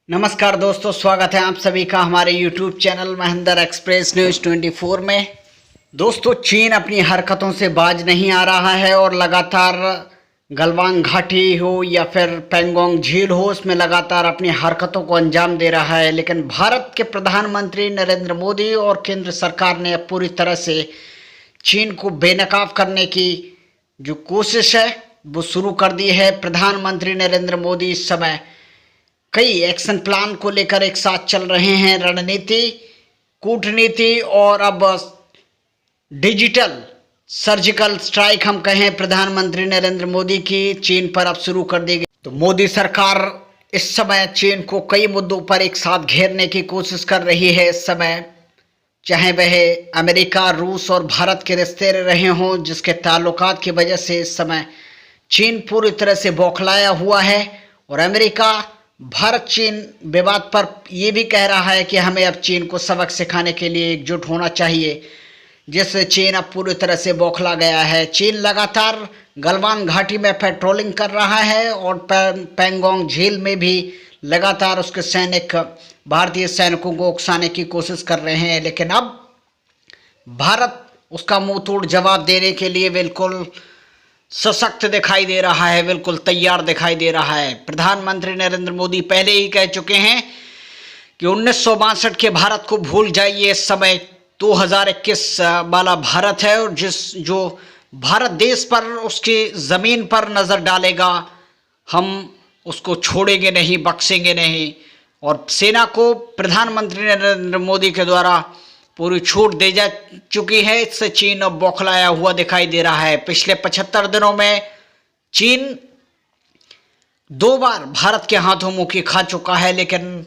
नमस्कार दोस्तों, स्वागत है आप सभी का हमारे YouTube channel Mahendra express news 24 में। दोस्तों, चीन अपनी हरकतों से बाज नहीं आ रहा है और लगातार गलवान घाटी हो या फिर पेंगोंग झील हो, उसमें लगातार अपनी हरकतों को अंजाम दे रहा है। लेकिन भारत के प्रधानमंत्री नरेंद्र मोदी और केंद्र सरकार ने पूरी तरह से चीन को बेनकाब करने की जो कोशिश है वो शुरू कर दी है। प्रधानमंत्री नरेंद्र मोदी इस समय कई एक्शन प्लान को लेकर एक साथ चल रहे हैं। रणनीति, कूटनीति और अब डिजिटल सर्जिकल स्ट्राइक हम कहें प्रधानमंत्री नरेंद्र मोदी की चीन पर अब शुरू कर दी गई। तो मोदी सरकार इस समय चीन को कई मुद्दों पर एक साथ घेरने की कोशिश कर रही है। इस समय चाहे वह अमेरिका, रूस और भारत के रिश्ते रहे हों, जिसके ताल्लुकात की वजह से इस समय चीन पूरी तरह से बौखलाया हुआ है। और अमेरिका भारत चीन विवाद पर यह भी कह रहा है कि हमें अब चीन को सबक सिखाने के लिए एकजुट होना चाहिए, जिससे चीन अब पूरी तरह से बौखला गया है। चीन लगातार गलवान घाटी में पेट्रोलिंग कर रहा है और पेंगोंग झील में भी लगातार उसके सैनिक भारतीय सैनिकों को उकसाने की कोशिश कर रहे हैं। लेकिन अब भारत उसका मुंह तोड़ जवाब देने के लिए बिल्कुल सशक्त दिखाई दे रहा है, बिल्कुल तैयार दिखाई दे रहा है। प्रधानमंत्री नरेंद्र मोदी पहले ही कह चुके हैं कि 1962 के भारत को भूल जाइए, इस समय 2021 वाला भारत है और जो भारत देश पर, उसकी ज़मीन पर नज़र डालेगा, हम उसको छोड़ेंगे नहीं, बख्शेंगे नहीं। और सेना को प्रधानमंत्री नरेंद्र मोदी के द्वारा पूरी छूट दे जा चुकी है। इससे चीन अब बौखलाया हुआ दिखाई दे रहा है। पिछले 75 दिनों में चीन 2 बार भारत के हाथों मुंह खा चुका है, लेकिन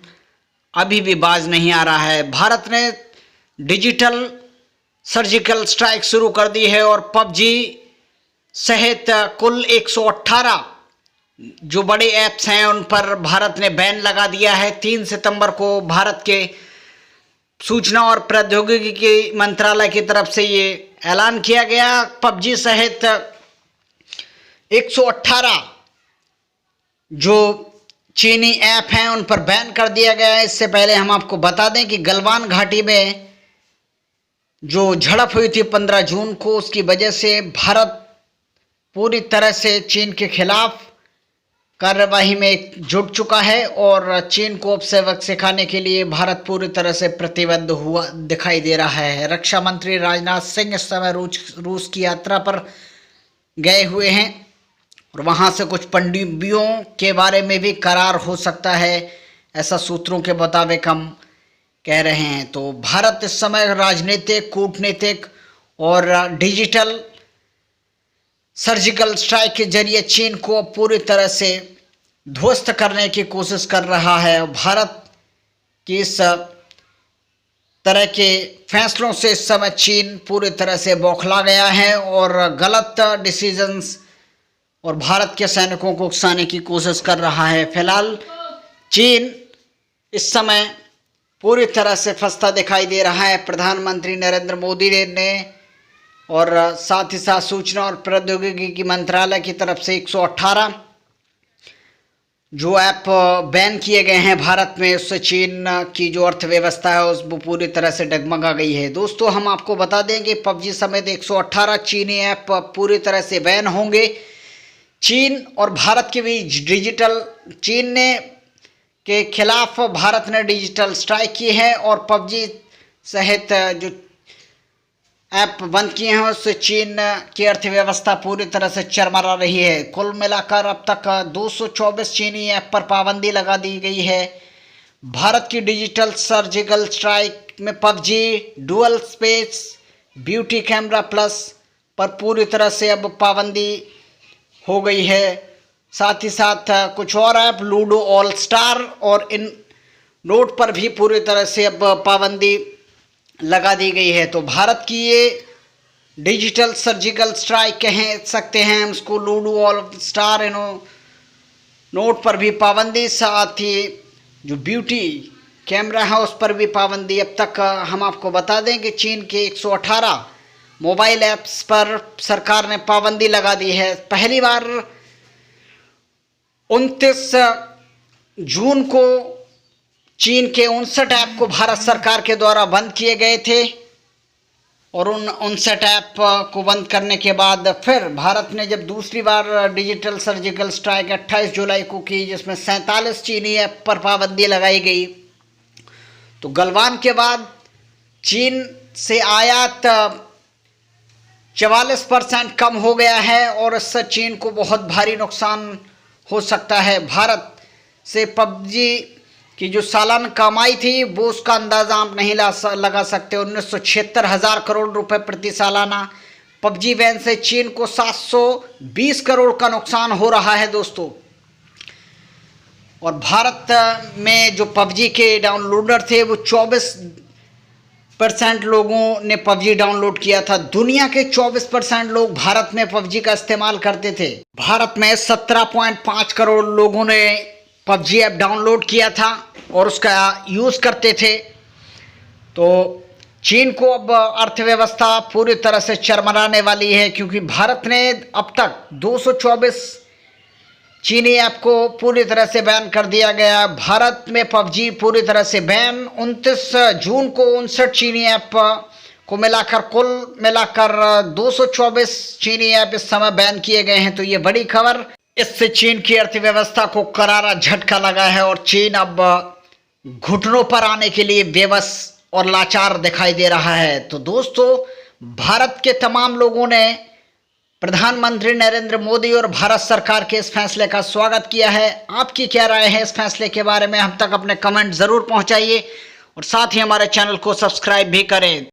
अभी भी बाज नहीं आ रहा है। भारत ने डिजिटल सर्जिकल स्ट्राइक शुरू कर दी है और पबजी सहित कुल 118 जो बड़े ऐप्स हैं उन पर भारत ने बैन लगा दिया है। 3 सितंबर को भारत के सूचना और प्रौद्योगिकी मंत्रालय की तरफ से ये ऐलान किया गया। पबजी सहित 118 जो चीनी ऐप हैं उन पर बैन कर दिया गया है। इससे पहले हम आपको बता दें कि गलवान घाटी में जो झड़प हुई थी 15 जून को, उसकी वजह से भारत पूरी तरह से चीन के खिलाफ कार्यवाही में जुट चुका है और चीन को अब सबक सिखाने के लिए भारत पूरी तरह से प्रतिबद्ध हुआ दिखाई दे रहा है। रक्षा मंत्री राजनाथ सिंह इस समय रूस की यात्रा पर गए हुए हैं और वहां से कुछ पनडुब्बियों के बारे में भी करार हो सकता है, ऐसा सूत्रों के मुताबिक हम कह रहे हैं। तो भारत इस समय राजनीतिक, कूटनीतिक और डिजिटल सर्जिकल स्ट्राइक के जरिए चीन को पूरी तरह से ध्वस्त करने की कोशिश कर रहा है। भारत की इस तरह के फैसलों से इस समय चीन पूरी तरह से बौखला गया है और गलत डिसीजंस और भारत के सैनिकों को उकसाने की कोशिश कर रहा है। फिलहाल चीन इस समय पूरी तरह से फंसता दिखाई दे रहा है। प्रधानमंत्री नरेंद्र मोदी ने और साथ ही साथ सूचना और प्रौद्योगिकी मंत्रालय की तरफ से 118 जो ऐप बैन किए गए हैं भारत में, उससे चीन की जो अर्थव्यवस्था है उस वो पूरी तरह से डगमगा गई है। दोस्तों, हम आपको बता दें कि पबजी समेत 118 चीनी ऐप पूरी तरह से बैन होंगे। चीन और भारत के बीच डिजिटल, चीन ने के खिलाफ भारत ने डिजिटल स्ट्राइक की है और पबजी सहित जो ऐप बंद किए हैं उससे चीन की अर्थव्यवस्था पूरी तरह से चरमरा रही है। कुल मिलाकर अब तक 224 चीनी ऐप पर पाबंदी लगा दी गई है। भारत की डिजिटल सर्जिकल स्ट्राइक में PUBG, dual space, beauty camera plus पर पूरी तरह से अब पाबंदी हो गई है। साथ ही साथ कुछ और ऐप, लूडो ऑल स्टार और इन नोट पर भी पूरी तरह से अब पाबंदी लगा दी गई है। तो भारत की ये डिजिटल सर्जिकल स्ट्राइक कह सकते हैं हम इसको, ludo all star in note पर भी पाबंदी, साथ ही जो ब्यूटी कैमरा है उस पर भी पाबंदी। अब तक हम आपको बता दें कि चीन के 118 मोबाइल ऐप्स पर सरकार ने पाबंदी लगा दी है। पहली बार 29 जून को चीन के 59 ऐप को भारत सरकार के द्वारा बंद किए गए थे और उन 59 ऐप को बंद करने के बाद फिर भारत ने जब दूसरी बार डिजिटल सर्जिकल स्ट्राइक 28 जुलाई को की, जिसमें 47 चीनी ऐप पर पाबंदी लगाई गई, तो गलवान के बाद चीन से आयात 44% कम हो गया है और इससे चीन को बहुत भारी नुकसान हो सकता है। भारत से पबजी की जो सालाना कमाई थी वो उसका अंदाज़ा आप नहीं लगा सकते। 1976,000 करोड़ रुपए प्रति सालाना पबजी बैन से चीन को 720 करोड़ का नुकसान हो रहा है दोस्तों। और भारत में जो पबजी के डाउनलोडर थे वो 24% लोगों ने पबजी डाउनलोड किया था। दुनिया के 24% लोग भारत में पबजी का इस्तेमाल करते थे। भारत में 17.5 करोड़ लोगों ने पबजी ऐप डाउनलोड किया था और उसका यूज़ करते थे। तो चीन को अब अर्थव्यवस्था पूरी तरह से चरमराने वाली है, क्योंकि भारत ने अब तक 224 चीनी ऐप को पूरी तरह से बैन कर दिया गया। भारत में पबजी पूरी तरह से बैन। 29 जून को 59 चीनी ऐप को मिलाकर कुल मिलाकर 224 चीनी ऐप इस समय बैन किए गए हैं। तो ये बड़ी खबर, इससे चीन की अर्थव्यवस्था को करारा झटका लगा है और चीन अब घुटनों पर आने के लिए बेबस और लाचार दिखाई दे रहा है। तो दोस्तों, भारत के तमाम लोगों ने प्रधानमंत्री नरेंद्र मोदी और भारत सरकार के इस फैसले का स्वागत किया है। आपकी क्या राय है इस फैसले के बारे में? हम तक अपने कमेंट ज़रूर पहुंचाइए और साथ ही हमारे चैनल को सब्सक्राइब भी करें।